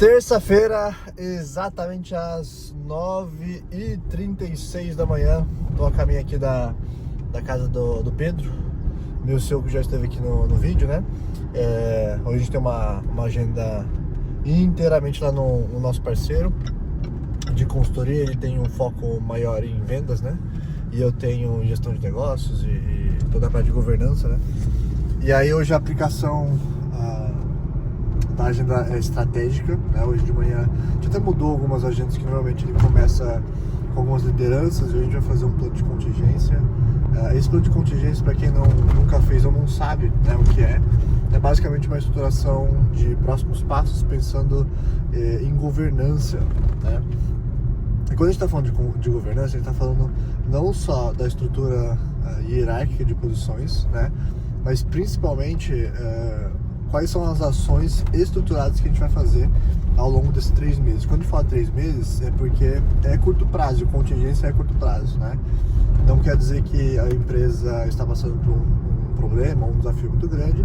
Terça-feira, exatamente às 9h36 da manhã. Estou a caminho aqui da casa do Pedro, meu CEO que já esteve aqui no vídeo, né? Hoje a gente tem uma agenda inteiramente lá no nosso parceiro de consultoria. Ele tem um foco maior em vendas, né? E eu tenho gestão de negócios e toda a parte de governança, né? E aí hoje a aplicação da agenda é estratégica, né? Hoje de manhã a gente até mudou algumas agendas que normalmente ele começa com algumas lideranças e hoje a gente vai fazer um plano de contingência. Esse plano de contingência, para quem nunca fez ou não sabe, né, o que é basicamente uma estruturação de próximos passos pensando em governança, né? E quando a gente está falando de governança, a gente está falando não só da estrutura hierárquica de posições, né, mas principalmente quais são as ações estruturadas que a gente vai fazer ao longo desses 3 meses. Quando a gente fala 3 meses, é porque é curto prazo, contingência é curto prazo, né? Não quer dizer que a empresa está passando por um problema, um desafio muito grande,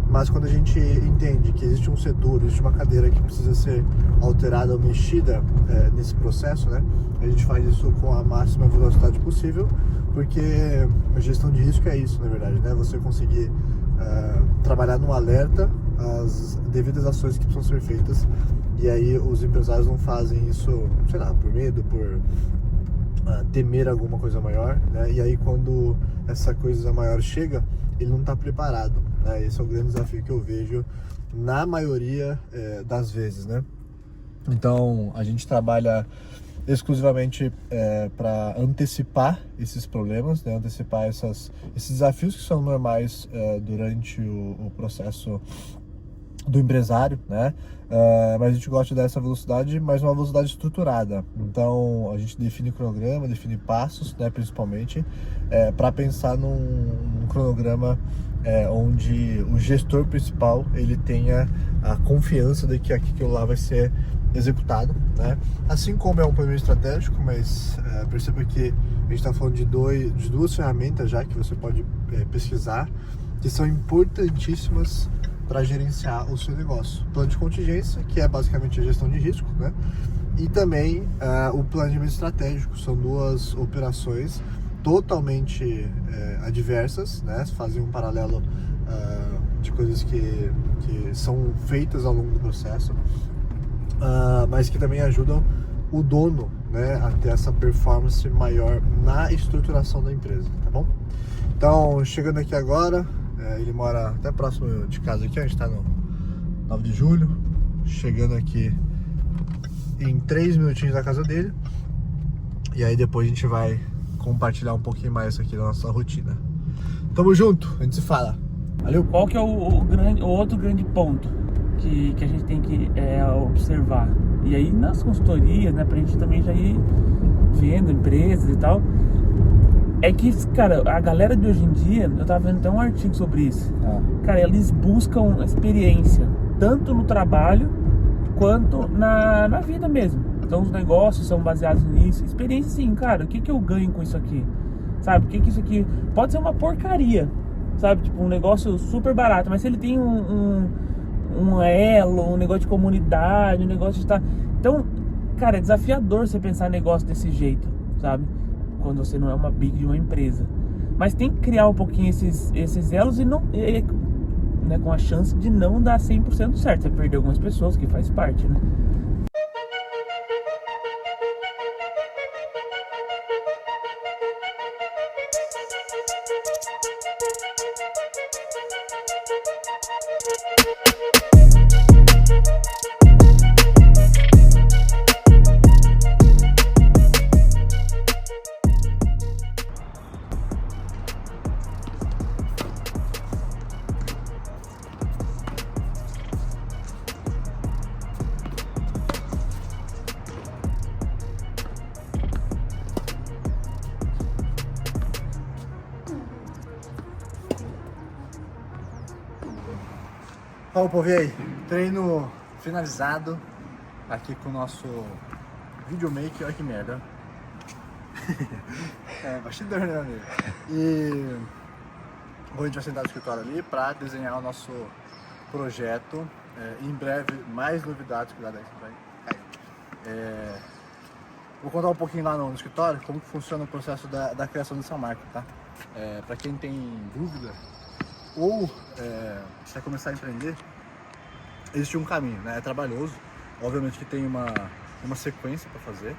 mas quando a gente entende que existe um setor, existe uma cadeira que precisa ser alterada ou mexida nesse processo, né? A gente faz isso com a máxima velocidade possível, porque a gestão de risco é isso, na verdade, né? Você conseguir trabalhar no alerta as devidas ações que precisam ser feitas, e aí os empresários não fazem isso, sei lá, por medo, por temer alguma coisa maior, né? E aí quando essa coisa maior chega, ele não está preparado, né? Esse é o grande desafio que eu vejo na maioria das vezes, né? Então a gente trabalha exclusivamente para antecipar esses problemas, né? Antecipar esses desafios que são normais durante o processo do empresário, né? Mas a gente gosta dessa velocidade, mas uma velocidade estruturada. Então a gente define cronograma, define passos, né? Principalmente para pensar num cronograma onde o gestor principal ele tenha a confiança de que aquilo lá vai ser executado, né? Assim como é um plano estratégico, mas perceba que a gente está falando de duas ferramentas já que você pode pesquisar, que são importantíssimas para gerenciar o seu negócio. Plano de contingência, que é basicamente a gestão de risco, né? E também o planejamento estratégico. São duas operações totalmente adversas, né? Fazem um paralelo de coisas que são feitas ao longo do processo, mas que também ajudam o dono, né, a ter essa performance maior na estruturação da empresa, tá bom? Então, chegando aqui agora, ele mora até próximo de casa aqui, a gente tá no 9 de julho, chegando aqui em 3 minutinhos da casa dele, e aí depois a gente vai compartilhar um pouquinho mais aqui da nossa rotina. Tamo junto, a gente se fala. Valeu! Qual que é o outro grande ponto que a gente tem que observar? E aí nas consultorias, né, pra gente também já ir vendo empresas e tal, é que, cara, a galera de hoje em dia, eu tava vendo até um artigo sobre isso, cara, eles buscam experiência, tanto no trabalho, quanto na vida mesmo. Então os negócios são baseados nisso. Experiência sim, cara, o que eu ganho com isso aqui? Sabe, o que isso aqui... Pode ser uma porcaria, sabe, tipo um negócio super barato, mas se ele tem um elo, um negócio de comunidade, um negócio de estar... Então, cara, é desafiador você pensar negócio desse jeito, sabe? Quando você não é uma big de uma empresa. Mas tem que criar um pouquinho esses elos e não... né, com a chance de não dar 100% certo. Você perder algumas pessoas, que faz parte, né? Fala, povo, e aí? Treino finalizado aqui com o nosso videomaker. Olha que merda. Bastidor, né, amigo? E hoje a gente vai sentar no escritório ali para desenhar o nosso projeto em breve mais novidades. Cuidado aí, você vai cair. Vou contar um pouquinho lá no escritório como que funciona o processo da criação dessa marca, tá? Para quem tem dúvida ou quer começar a empreender, existe um caminho, né? É trabalhoso, obviamente que tem uma sequência para fazer.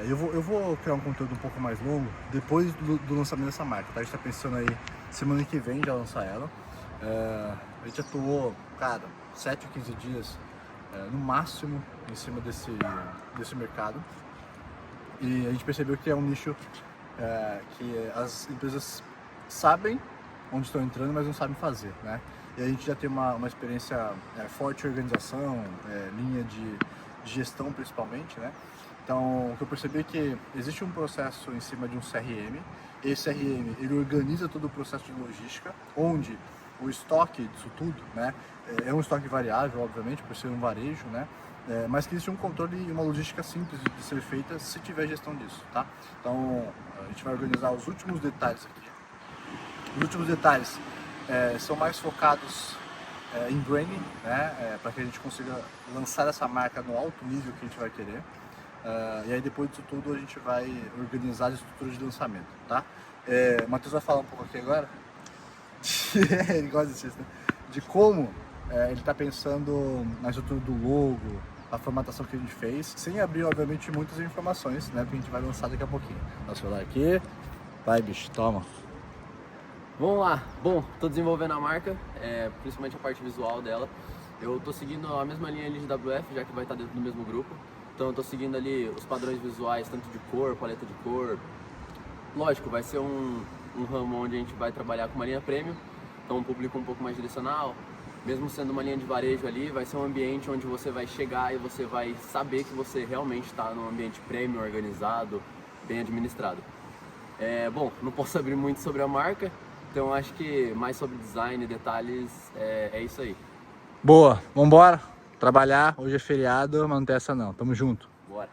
Eu vou criar um conteúdo um pouco mais longo depois do lançamento dessa marca, tá? A gente tá pensando aí semana que vem já lançar ela. A gente atuou, cara, 7 ou 15 dias no máximo em cima desse mercado, e a gente percebeu que é um nicho que as empresas sabem onde estão entrando, mas não sabem fazer, né? E a gente já tem uma experiência forte em organização, linha de gestão principalmente, né? Então, o que eu percebi é que existe um processo em cima de um CRM. Esse CRM, ele organiza todo o processo de logística, onde o estoque disso tudo, né, é um estoque variável, obviamente, por ser um varejo, né, mas que existe um controle e uma logística simples de ser feita se tiver gestão disso, tá? Então, a gente vai organizar os últimos detalhes aqui. Os últimos detalhes são mais focados em branding, né, para que a gente consiga lançar essa marca no alto nível que a gente vai querer. E aí depois disso tudo a gente vai organizar a estrutura de lançamento, tá? O Matheus vai falar um pouco aqui agora, ele gosta disso, né? De como ele está pensando na estrutura do logo, a formatação que a gente fez, sem abrir obviamente muitas informações, né? Que a gente vai lançar daqui a pouquinho. Dá o celular aqui, vai bicho, toma. Vamos lá. Bom, tô desenvolvendo a marca, principalmente a parte visual dela. Eu tô seguindo a mesma linha ali de WF, já que vai estar dentro do mesmo grupo. Então eu tô seguindo ali os padrões visuais, tanto de cor, paleta de cor. Lógico, vai ser um ramo onde a gente vai trabalhar com uma linha premium, então um público um pouco mais direcional. Mesmo sendo uma linha de varejo ali, vai ser um ambiente onde você vai chegar e você vai saber que você realmente está num ambiente premium, organizado, bem administrado. Bom, não posso abrir muito sobre a marca, então acho que mais sobre design e detalhes é isso aí. Boa, vambora trabalhar, hoje é feriado, mas não tem essa não, tamo junto. Bora!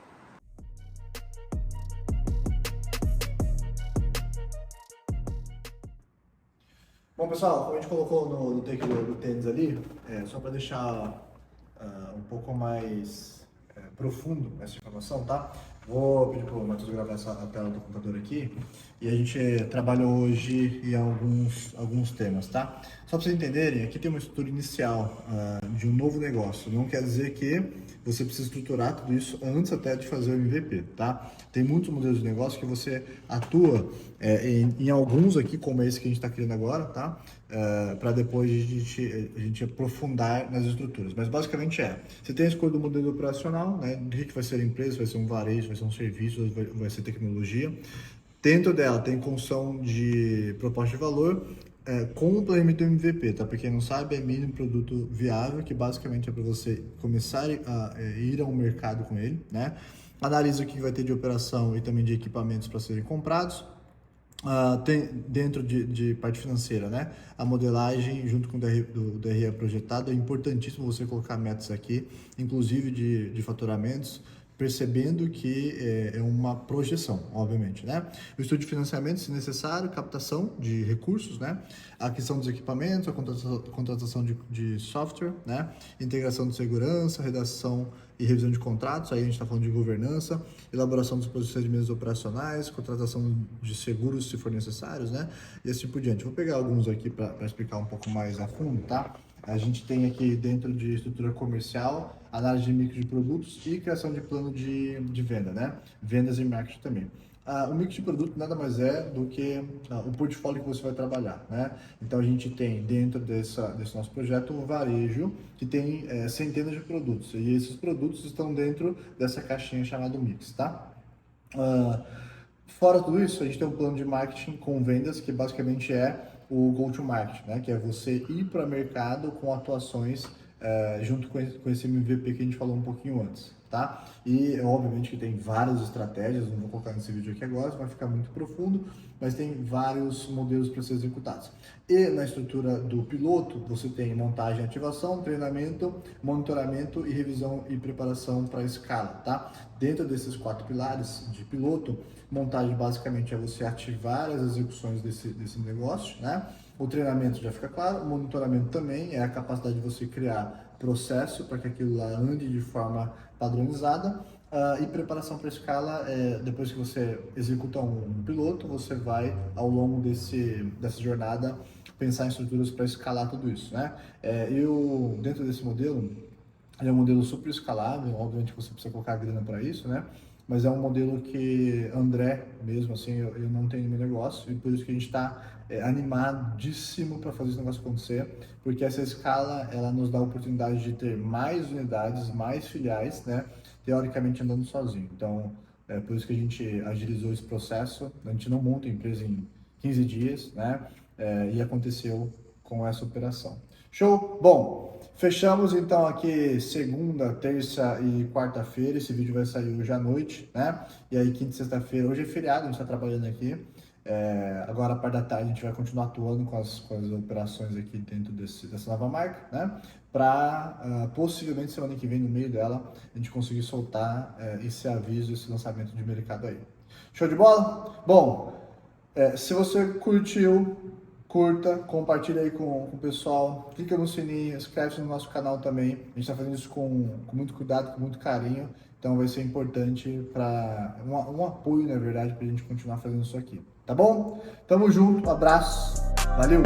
Bom pessoal, como a gente colocou no take do tênis ali, só para deixar um pouco mais profundo essa informação, tá? Vou pedir pro Matheus gravar a tela do computador aqui e a gente trabalha hoje em alguns temas, tá? Só para vocês entenderem, aqui tem uma estrutura inicial de um novo negócio. Não quer dizer que você precisa estruturar tudo isso antes até de fazer o MVP, tá? Tem muitos modelos de negócio que você atua em alguns aqui, como esse que a gente está criando agora, tá? Para depois a gente aprofundar nas estruturas. Mas basicamente você tem a escolha do modelo operacional, né? Do que vai ser a empresa, vai ser um varejo, vai ser um serviço, vai ser tecnologia. Dentro dela tem construção de proposta de valor, com o planejamento do MVP, tá? Para quem não sabe, é mínimo produto viável, que basicamente é para você começar a ir ao mercado com ele, né? Analisa o que vai ter de operação e também de equipamentos para serem comprados. Tem dentro de parte financeira, né? A modelagem junto com o DRE projetado, é importantíssimo você colocar metas aqui, inclusive de faturamentos, percebendo que é uma projeção, obviamente, né? O estudo de financiamento, se necessário, captação de recursos, né? A aquisição dos equipamentos, a contratação de software, né? Integração de segurança, redação e revisão de contratos, aí a gente está falando de governança, elaboração dos procedimentos operacionais, contratação de seguros se for necessários, né? E assim por diante. Vou pegar alguns aqui para explicar um pouco mais a fundo, tá? A gente tem aqui dentro de estrutura comercial, análise de mix de produtos e criação de plano de venda, né? Vendas e marketing também. O mix de produto nada mais é do que o portfólio que você vai trabalhar, né? Então a gente tem dentro desse nosso projeto um varejo que tem centenas de produtos e esses produtos estão dentro dessa caixinha chamada mix, tá? Fora tudo isso, a gente tem um plano de marketing com vendas que basicamente é o go-to-market, né? Que é você ir para o mercado com atuações junto com esse MVP que a gente falou um pouquinho antes, tá? E obviamente que tem várias estratégias, não vou colocar nesse vídeo aqui agora, vai ficar muito profundo, mas tem vários modelos para ser executados. E na estrutura do piloto, você tem montagem, ativação, treinamento, monitoramento e revisão e preparação para a escala, tá? Dentro desses 4 pilares de piloto, montagem basicamente é você ativar as execuções desse negócio, né? O treinamento já fica claro, o monitoramento também é a capacidade de você criar processo para que aquilo lá ande de forma padronizada. E preparação para escala, depois que você executa um piloto, você vai, ao longo dessa jornada, pensar em estruturas para escalar tudo isso, né? Dentro desse modelo, ele é um modelo super escalável, obviamente você precisa colocar grana para isso, né? Mas é um modelo que André mesmo, assim, eu não tenho nenhum negócio, e por isso que a gente está animadíssimo para fazer esse negócio acontecer, porque essa escala, ela nos dá a oportunidade de ter mais unidades, mais filiais, né? Teoricamente andando sozinho. Então, é por isso que a gente agilizou esse processo, a gente não monta a empresa em 15 dias, né? E aconteceu com essa operação. Show? Bom, fechamos então aqui segunda, terça e quarta-feira. Esse vídeo vai sair hoje à noite, né? E aí quinta e sexta-feira, hoje é feriado, a gente está trabalhando aqui. Agora, a parte da tarde, a gente vai continuar atuando com as operações aqui dentro dessa nova marca, né? Para possivelmente semana que vem, no meio dela, a gente conseguir soltar esse aviso, esse lançamento de mercado aí. Show de bola? Bom, se você curtiu, curta, compartilha aí com o pessoal, clica no sininho, inscreve-se no nosso canal também. A gente está fazendo isso com muito cuidado, com muito carinho, então vai ser importante para um apoio, na verdade, para a gente continuar fazendo isso aqui. Tá bom? Tamo junto, um abraço, valeu!